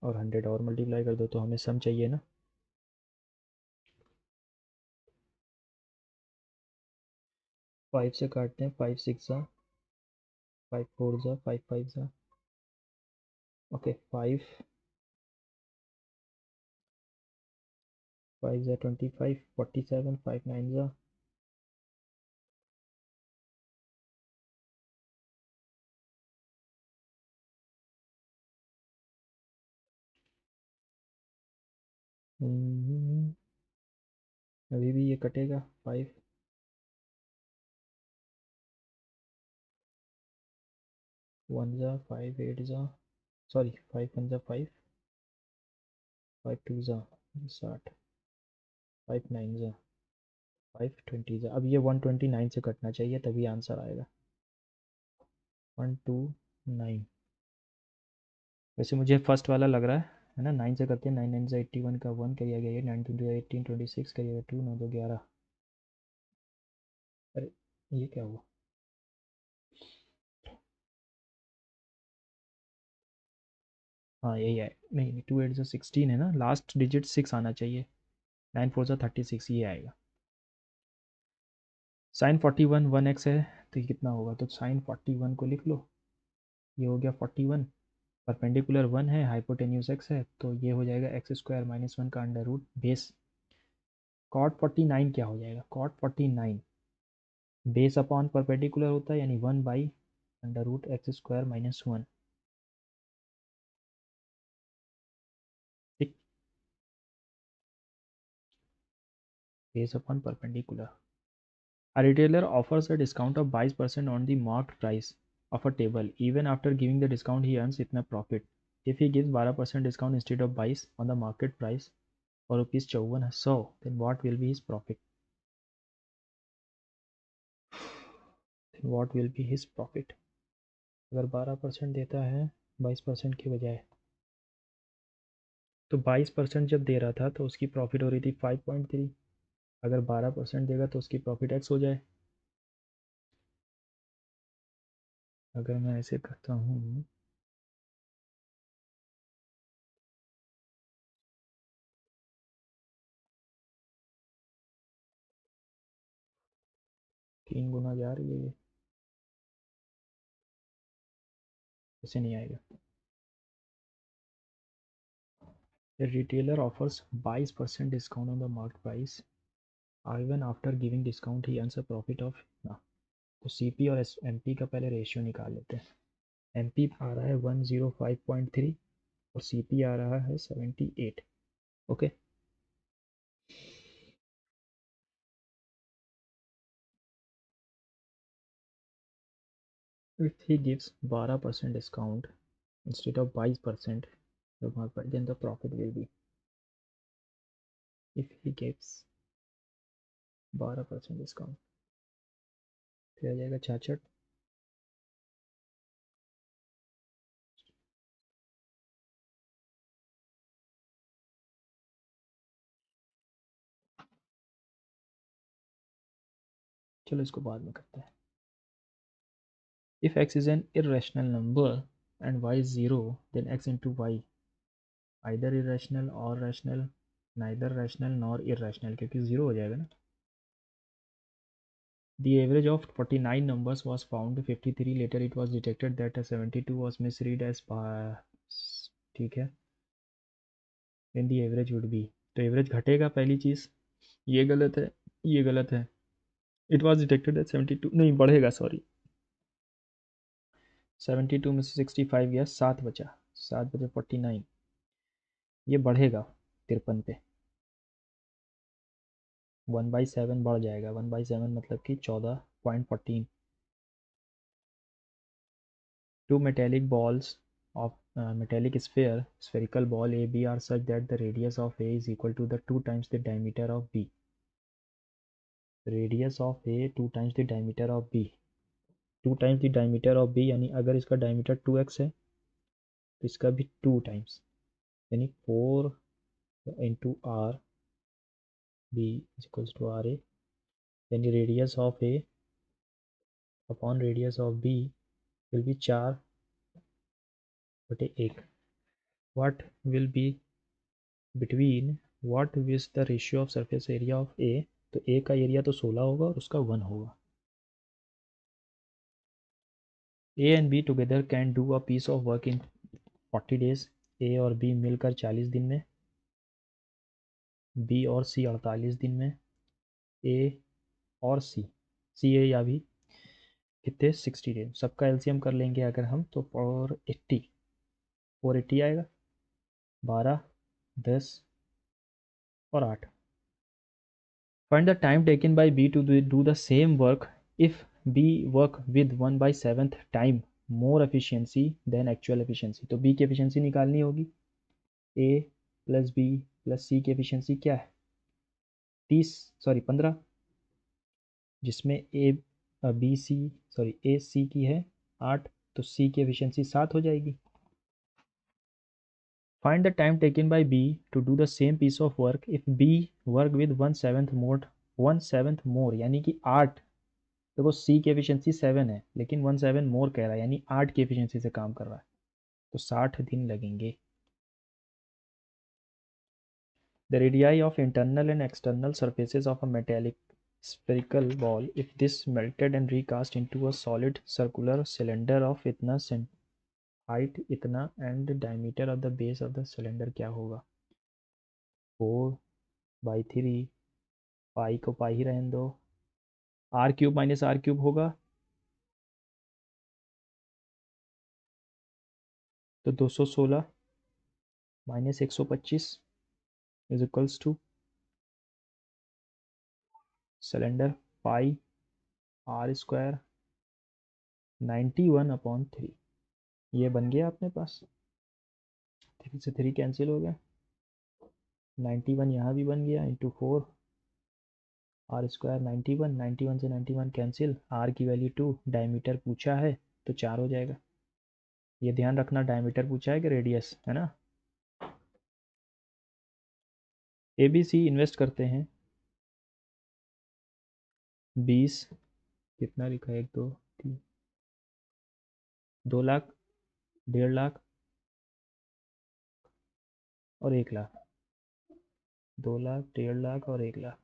और 100 और मल्टीप्लाई कर दो, तो हमें सम चाहिए ना। फाइव से काटते हैं, 5 6 जा, 5 4 जा, 5 5 जा, ओके, 5 5 जा 25, 47, 5 9 जा, अभी भी ये कटेगा। 5 1 जा, 5 8 जा, सॉरी 5 1 जा 5, 5 2 जा 60, 5 9 जा 5 20 जा। अब ये 129 से कटना चाहिए तभी आंसर आएगा। 129, वैसे मुझे फर्स्ट वाला लग रहा है ना। 9 से करते हैं, 9 9 से 81 का 1 करिएगा, ये 9 2 18 26 करिएगा 2 9 2 11। अरे ये क्या हुआ, हाँ यही है, नहीं 2 8 से 16 है ना, लास्ट डिजिट 6 आना चाहिए, 9 4 से 36, ये आएगा। साइन 41 1x है, तो ये कितना होगा, तो साइन 41 को लिख लो, ये हो गया 41। परपेंडिकुलर 1 है, हाइपोटेन्यूज x है, तो ये हो जाएगा x² - 1 का अंडर रूट बेस। कॉट 49 क्या हो जाएगा, कॉट 49 बेस अपॉन परपेंडिकुलर होता है, यानी 1/√x² - 1। ठीक, base upon perpendicular. A retailer offers a discount of 22% on the marked price of a table. Even after giving the discount, he earns itna profit. If he gives 12% discount instead of 22 on the market price for rupees 5400, then what will be his profit? Then what will be his profit? अगर 12% देता है 22% के बजाय, तो 22% जब दे रहा था तो उसकी प्रॉफिट हो रही थी 5.3. अगर 12% देगा तो उसकी प्रॉफिट एक्स हो जाए. अगर मैं ऐसे करता हूँ, तीन गुना जा रही है, ऐसे नहीं आएगा. The retailer offers 22% discount on the marked price. Even after giving discount, he earns a profit of ना. तो CP और MP का पहले रेशियो निकाल लेते हैं. MP आ रहा है 105.3 और CP आ रहा है 78. Okay. If he gives 12% discount instead of 22%, then the profit will be, if he gives 12% discount, फिर आ जाएगा 66. चलो इसको बाद में करते हैं. If x is an irrational number and y is 0, then x into y either irrational or rational, neither rational nor irrational, क्योंकि 0 हो जाएगा ना. The average of 49 numbers was found. 53 later it was detected that 72 was misread as ठीक है. Then the average would be, तो average घटेगा पहली चीज़. ये गलत है, ये गलत है. इट वॉज डिटेक्टेड एट 72, नहीं बढ़ेगा, सॉरी. 72 में से 65 गया, 7 बचा. 7 बचे 49, ये बढ़ेगा 53 पे. 1/7 बढ़ जाएगा. 1/7 मतलब कि 14.14. Two metallic balls of metallic sphere, spherical ball A B are such that the radius of A is equal to the 2 times the diameter of B. Radius of A 2 times the diameter of B. 2 times the diameter of B यानी अगर इसका diameter 2x है तो इसका भी 2 times, यानी 4 into R B is equals to RA. यानी radius of A upon radius of B will be 4/1. What will be between, what is the ratio of surface area of A? तो A का area तो 16 होगा और उसका 1 होगा. A and B together can do a piece of work in 40 days. A और B मिलकर 40 दिन में, B और C 48 दिन में, A और C A या B कितने 60 डेज. सबका एलसीएम कर लेंगे अगर हम, तो 480 आएगा. 12, 10 और 8. Find the time taken by B to do the same work if B work with 1/7 time more efficiency than actual efficiency. तो B की efficiency निकालनी होगी. A plus B plus C की efficiency क्या है? 15, जिसमें A C की है 8, तो C की efficiency 7 हो जाएगी. Find the time taken by B to do the same piece of work if B work with 1/7 more यानी कि 8. देखो C की एफिशिएंसी 7 है लेकिन 17 मोर कह रहा है, यानी 8 की एफिशिएंसी से काम कर रहा है, तो 60 दिन लगेंगे. The radii of internal and external surfaces of a metallic spherical ball, if this melted and recast into a solid circular cylinder of इतना height इतना and diameter of the base of the cylinder क्या होगा? 4/3, पाई को पाई ही रहने दो. r³ minus r³ होगा तो 216 minus 125 is equals to cylinder pi r square 91/3 ये बन गया अपने पास। 3 से 3 कैंसिल हो गया, 91 यहाँ भी बन गया इंटू 4 आर स्क्वायर 91, 91 से 91 कैंसिल, आर की वैल्यू 2, डायमीटर पूछा है तो 4 हो जाएगा। ये ध्यान रखना डायमीटर पूछा है कि रेडियस, है ना। ABC इन्वेस्ट करते हैं 20, कितना लिखा है, 1 2 3, 2 लाख, 1.5 लाख और 1 लाख, 2 लाख, 1.5 लाख और 1 लाख।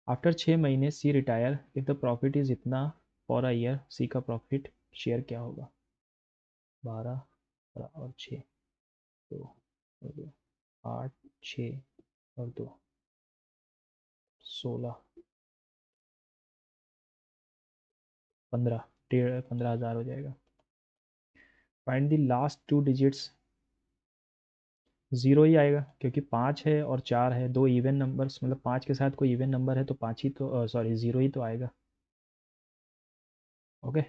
आफ्टर 6 महीने C retire if the profit is इतना फॉर अ ईयर, सी का प्रॉफिट शेयर क्या होगा। 12 और 6, 2 और 2, 8, 6 और 2, 16, 15, 15,000 हो जाएगा। फाइंड द लास्ट 2 डिजिट्स, 0 ही आएगा क्योंकि 5 है और 4 है, 2 इवन नंबर्स, मतलब 5 के साथ कोई इवन नंबर है तो 5 ही तो, सॉरी 0 ही तो आएगा। ओके,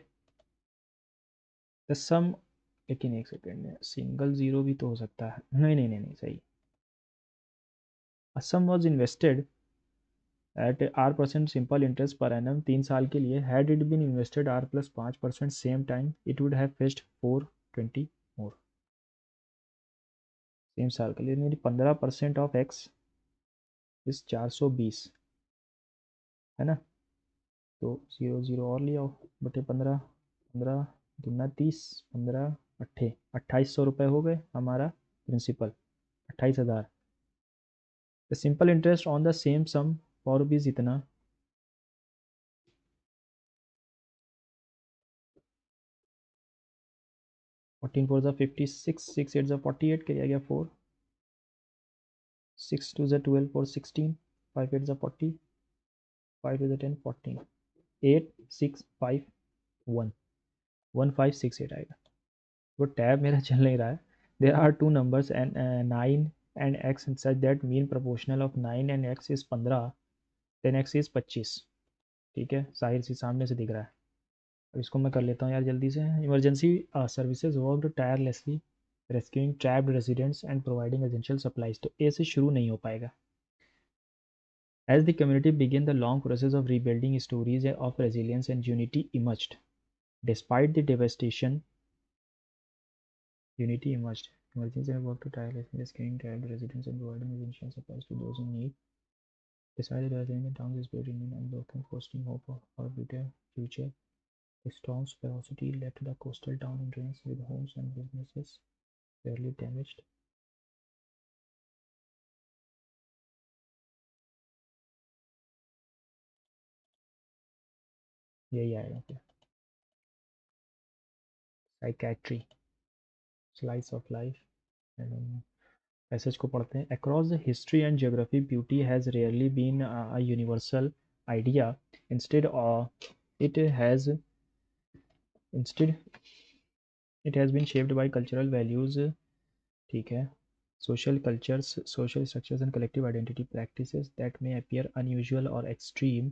द सम, लेकिन एक सेकेंड में सिंगल 0 भी तो हो सकता है, नहीं नहीं नहीं नहीं सही। A sum was invested at R% simple interest per annum 3 साल के लिए, had it been invested R plus 5% same time it would have fetched 420 more। Same साल के लिए मेरी 15% ऑफ एक्स इस 420, है ना। तो 0 0 और ले आओ, बटे 15, 15 दूना 30, 15 अट्ठे 2800 रुपये हो गए हमारा principal, 28,000। The simple interest on the same sum for rupees इतना, 14 4 ज़ा 56, 6 8 ज़ा 48 के आ गया 4, 6 2 ज़ा 12 4 16, 5 8 ज़ा 40, 5 2 ज़ा 10 14, 8 6 5 1, 1568 आएगा। वो टैब मेरा चल नहीं रहा है। There are 2 numbers and 9 and x such that mean proportional of 9 and x is 15, then x is 25। ठीक है, साहिर सी सामने से दिख रहा है। अब इसको मैं कर लेता हूँ यार जल्दी से। Emergency services worked tirelessly rescuing trapped residents and providing essential supplies, तो ए से शुरू नहीं हो पाएगा। As the community began the long process of rebuilding, stories of resilience and unity emerged despite the devastation, unity emerged. Emergency have worked tirelessly rescuing trapped residents and providing essential supplies to those in need. Decided resident towns is built in unbroken, fostering hope for a better future. The storm's ferocity left the coastal town in ruins with homes and businesses barely damaged. यही आएगा क्या, psychiatry, slice of life. Passage को पढ़ते हैं। Across the history and geography, beauty has rarely been a universal idea. Instead, it has instead it has been shaped by cultural values, ठीक है, social cultures, social structures and collective identity practices that may appear unusual or extreme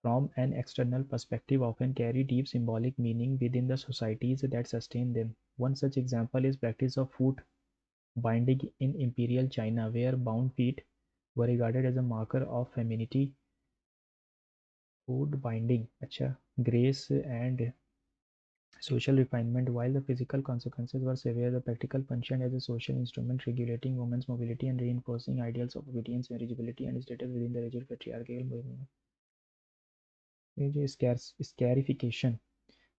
from an external perspective often carry deep symbolic meaning within the societies that sustain them. One such example is practice of foot binding in imperial China, where bound feet were regarded as a marker of femininity. Foot binding, अच्छा, grace and social refinement. While the physical consequences were severe, the practical functioned as a social instrument regulating women's mobility and reinforcing ideals of obedience, marriageability, and status within the rigid patriarchal movement. Scarification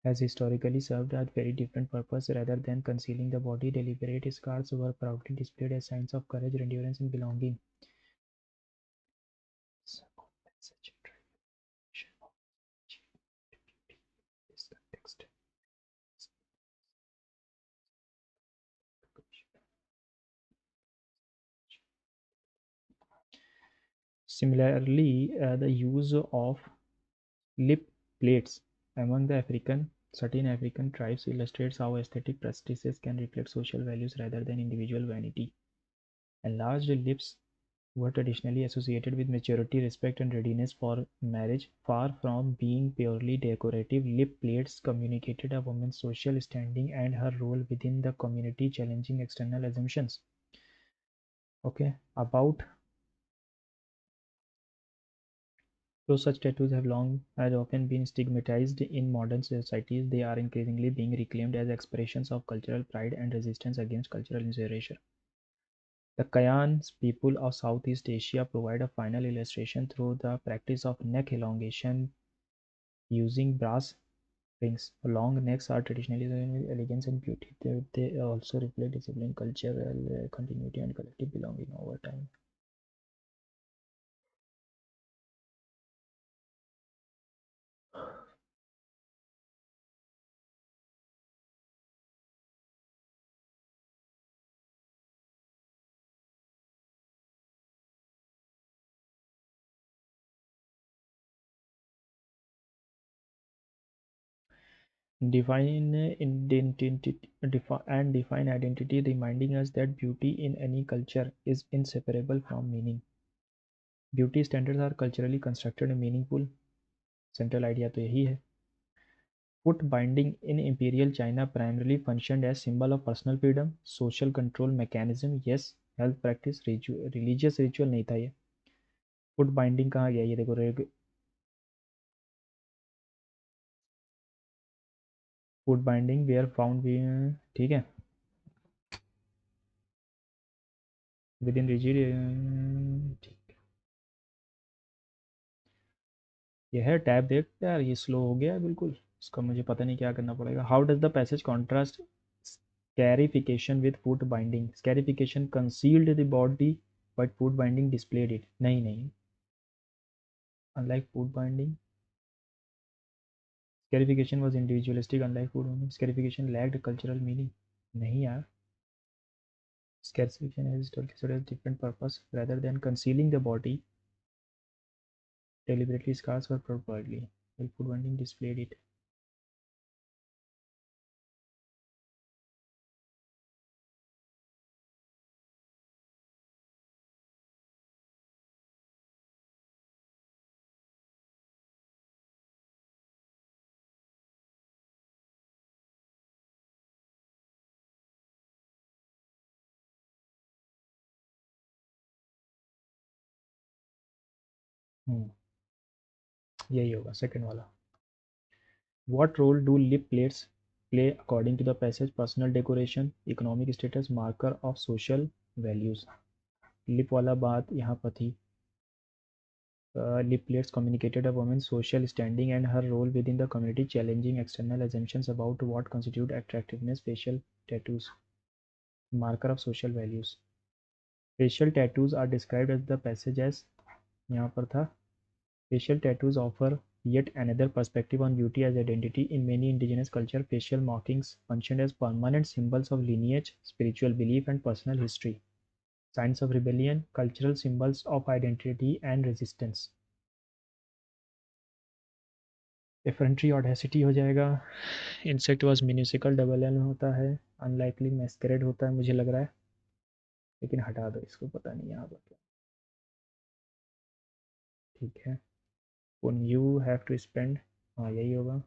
has historically served a very different purpose. Rather than concealing the body, deliberate scars were proudly displayed as signs of courage, endurance, and belonging. This context. Similarly, the use of lip plates among the certain African tribes illustrates how aesthetic practices can reflect social values rather than individual vanity. Enlarged lips were traditionally associated with maturity, respect, and readiness for marriage. Far from being purely decorative, lip plates communicated a woman's social standing and her role within the community, challenging external assumptions. Okay, about though such tattoos have long has often been stigmatized in modern societies, they are increasingly being reclaimed as expressions of cultural pride and resistance against cultural erasure. The Kayans people of Southeast Asia provide a final illustration through the practice of neck elongation using brass rings. Long necks are traditionally synonymous with elegance and beauty. They also reflect discipline, cultural continuity, and collective belonging over time. Define identity, reminding us that beauty in any culture is inseparable from meaning. Beauty standards are culturally constructed and meaningful. Central idea तो यही है. Foot binding in Imperial China primarily functioned as symbol of personal freedom, social control mechanism, yes, health practice, religious ritual नहीं था ये. Foot binding कहाँ गया ये देखो. Foot binding were found ठीक है within rigid ये है टैब देख यार ये स्लो हो गया है बिल्कुल. इसका मुझे पता नहीं क्या करना पड़ेगा. How does the passage contrast scarification with foot binding? Scarification concealed the body but foot binding displayed it. नहीं unlike foot binding, scarification was individualistic. Unlike foot binding, scarification lacked cultural meaning. नहीं यार, scarification has historically served a different purpose. Rather than concealing the body, deliberately scars were properly, while foot binding displayed it. यही होगा second वाला. What role do lip plates play according to the passage? Personal decoration, economic status, marker of social values. Lip वाला बात यहाँ पर थी. Lip plates communicated a woman's social standing and her role within the community, challenging external assumptions about what constitute attractiveness. Facial tattoos, marker of social values. Facial tattoos are described as the passage as यहाँ पर था. Facial tattoos offer yet another perspective on beauty as identity. In many indigenous cultures, facial markings functioned as permanent symbols of lineage, spiritual belief, and personal history. Signs of rebellion, cultural symbols of identity and resistance. Effrontery, audacity हो जाएगा. Insect was minuscule, double L होता है. Unlikely, masquerade होता है मुझे लग रहा है. लेकिन हटा दो इसको, पता नहीं यहाँ पर क्या. ठीक है. When you have to spend, हाँ यही होगा.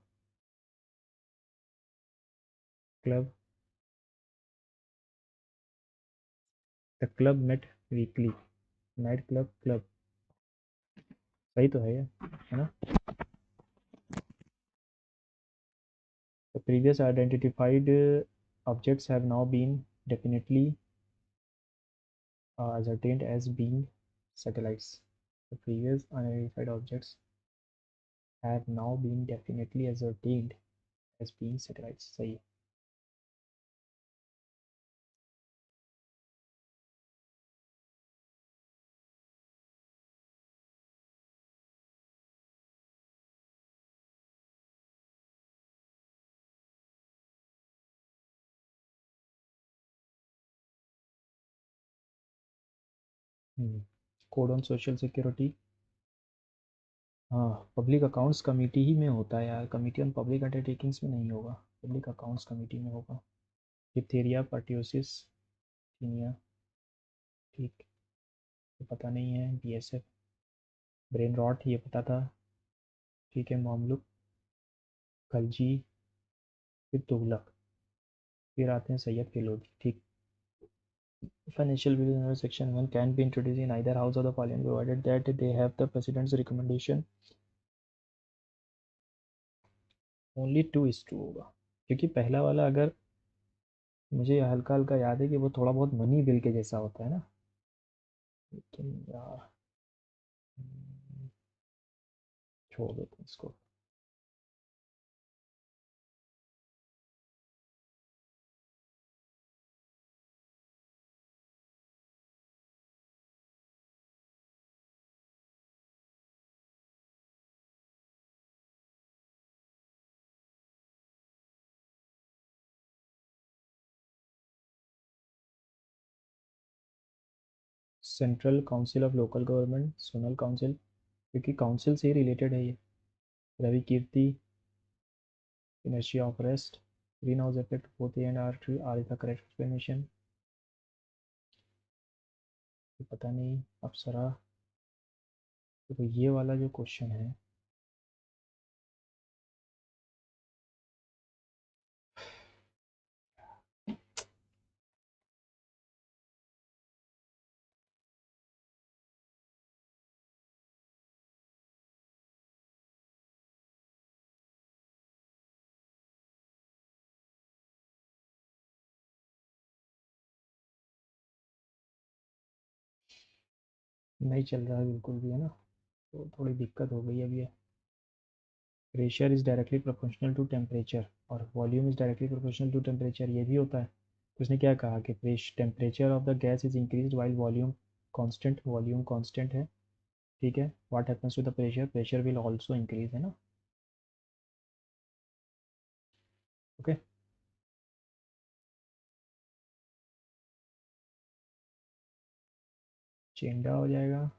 Club, the club met weekly. Night club, club. सही तो है ये, है ना. The previous identified objects have now been definitely ascertained as being satellites. The previous unidentified objects have now been definitely ascertained as being satellites. सही. Code on social security. हाँ, public accounts committee ही में होता है यार. Committee on public undertakings में नहीं होगा, public accounts committee में होगा. Diphtheria, pertussis, tinea. ठीक, ये पता नहीं है। बीएसएफ, ब्रेन रॉट ये पता था। ठीक है, मामलुक, खलजी, फिर तुगलक, फिर आते हैं सैयद के लोग। ठीक। Financial bill under section 1 can be introduced in either house of the parliament provided that they have the president's recommendation. Only 2:2 होगा, क्योंकि पहला वाला अगर मुझे हल्का हल्का याद है कि वो थोड़ा बहुत मनी बिल के जैसा होता है ना, लेकिन यार छोड़ देते हैं इसको। Central council of local government, zonal council, क्योंकि काउंसिल से ही रिलेटेड है ये। Ravi Kirti, inertia of rest, greenhouse effect, both A and R true, R is the correct explanation. पता नहीं, अप्सरा। तो ये वाला जो क्वेश्चन है, नहीं चल रहा है बिल्कुल भी, है ना, तो थोड़ी दिक्कत हो गई अभी। Pressure is directly proportional to temperature और volume is directly proportional to temperature, ये भी होता है। तो उसने क्या कहा कि temperature of the gas is increase while volume constant, volume constant है। ठीक है, what happens to the pressure, pressure will also increase, है ना। ओके, चेंडा हो जाएगा।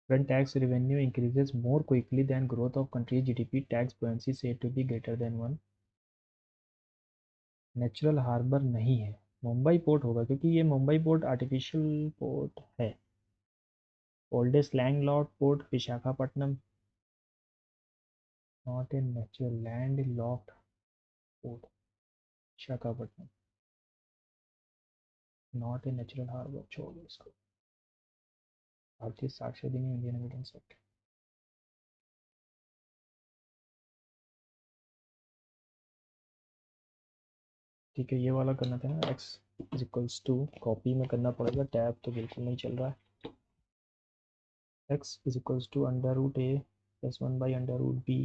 When tax revenue increases more quickly than growth of country's GDP, tax buoyancy said to be greater than 1। Natural harbour नहीं है, Mumbai port होगा, क्योंकि ये Mumbai port artificial port है। Oldest land lord port Visakhapatnam, not a natural landlocked port, Visakhapatnam, not a natural harbour, छोड़ दो इसको। भारतीय साक्ष्य अधिनियम, इंडियन एविडेंस एक्ट। ठीक है, ये वाला करना था ना, x is equals to, copy में करना पड़ेगा, टैब तो बिल्कुल नहीं चल रहा है। X is equals to under root a plus 1 by under root b,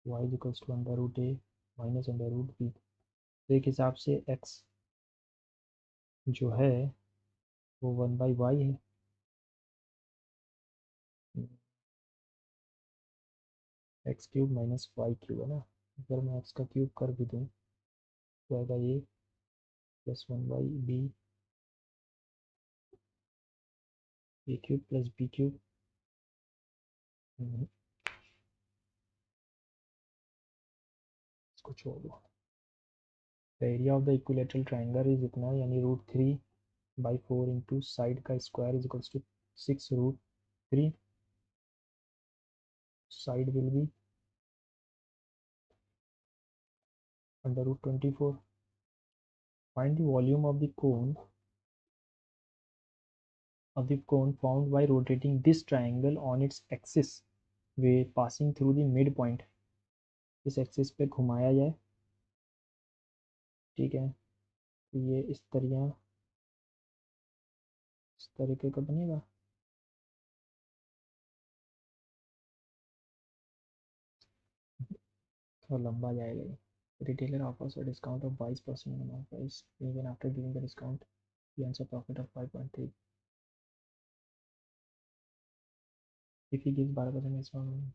y is equals to under root a minus under root b. तो एक हिसाब से एक्स जो है वो 1/y है। X cube minus y cube, है ना। अगर मैं एक्स का क्यूब कर भी दूँ तो आएगा ये plus 1/b, a cube plus b cube. इसको छोड़ दो। The area of the equilateral triangle is इतना, यानी √3/4 इंटू साइड का square is equals to 6√3, side will be √24। Find the volume of the cone found by rotating this triangle on its axis way passing through the midpoint, इस axis पे घुमाया जाए। ठीक है, तो ये इस तरीके का बनेगा। थोड़ा लंबा जाएगा ये। Retailer offers a discount of 22% on all price even after giving the discount he earns a profit of 5.3 if he gives 12% discount।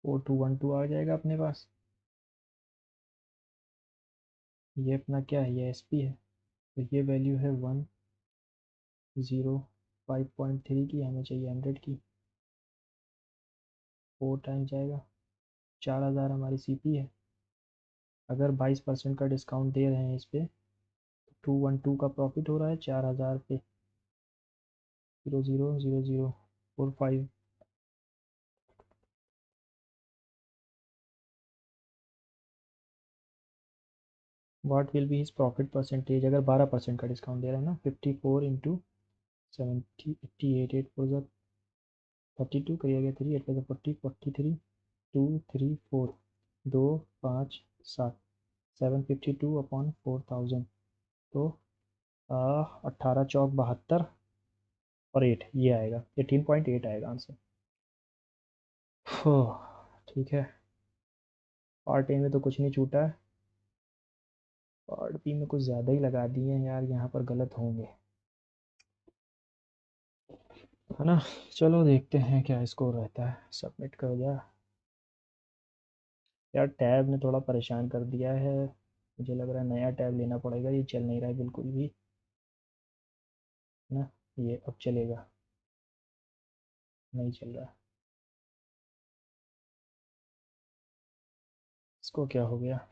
4212 आ जाएगा अपने पास। ये अपना क्या है, ये SP है, तो ये वैल्यू है 105.3 की, हमें चाहिए 100 की, 4 टाइम जाएगा, 4000 हमारी CP है। अगर 22% का डिस्काउंट दे रहे हैं इस पे, 212 का प्रॉफिट हो रहा है 4000 पे, 00045। What will be his profit percentage अगर 12% का डिस्काउंट दे रहा है ना, 54 इंटू 70, 88, 8 32 करिए गया, 3 8 40, 43, 234, 257, 752/4000, तो 18 चौक 72 और 8, ये आएगा 18.8 आएगा आंसर। ठीक है, पार्ट ए में तो कुछ नहीं छूटा है, पार्ट बी में कुछ ज़्यादा ही लगा दिए हैं यार, यहाँ पर गलत होंगे, है ना। चलो देखते हैं क्या स्कोर रहता है, सबमिट कर दिया। यार टैब ने थोड़ा परेशान कर दिया है, मुझे लग रहा है नया टैब लेना पड़ेगा, ये चल नहीं रहा है बिल्कुल भी, ना। ये अब चलेगा, नहीं चल रहा, इसको क्या हो गया।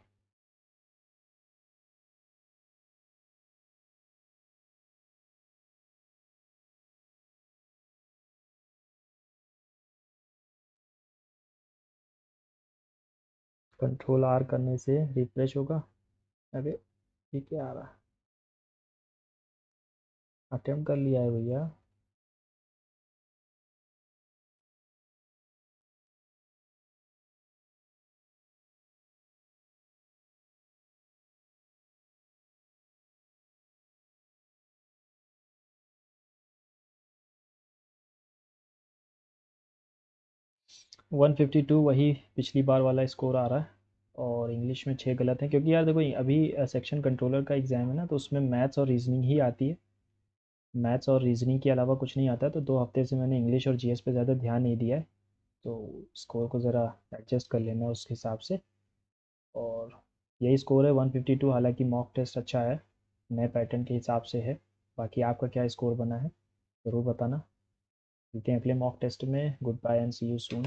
Ctrl+R करने से रिफ्रेश होगा। अरे ये क्या आ रहा, अटेम्प्ट कर लिया है भैया। 152 वही पिछली बार वाला स्कोर आ रहा है, और इंग्लिश में 6 गलत हैं, क्योंकि यार देखो अभी सेक्शन कंट्रोलर का एग्ज़ाम है ना, तो उसमें मैथ्स और रीजनिंग ही आती है, मैथ्स और रीजनिंग के अलावा कुछ नहीं आता, तो 2 हफ्ते से मैंने इंग्लिश और GS पे ज़्यादा ध्यान नहीं दिया है, तो स्कोर को ज़रा एडजस्ट कर लेना उस हिसाब से। और यही स्कोर है 152, हालांकि मॉक टेस्ट अच्छा है, नए पैटर्न के हिसाब से है। बाकी आपका क्या स्कोर बना है ज़रूर बताना। मिलते हैं अगले मॉक टेस्ट में, goodbye and see you soon.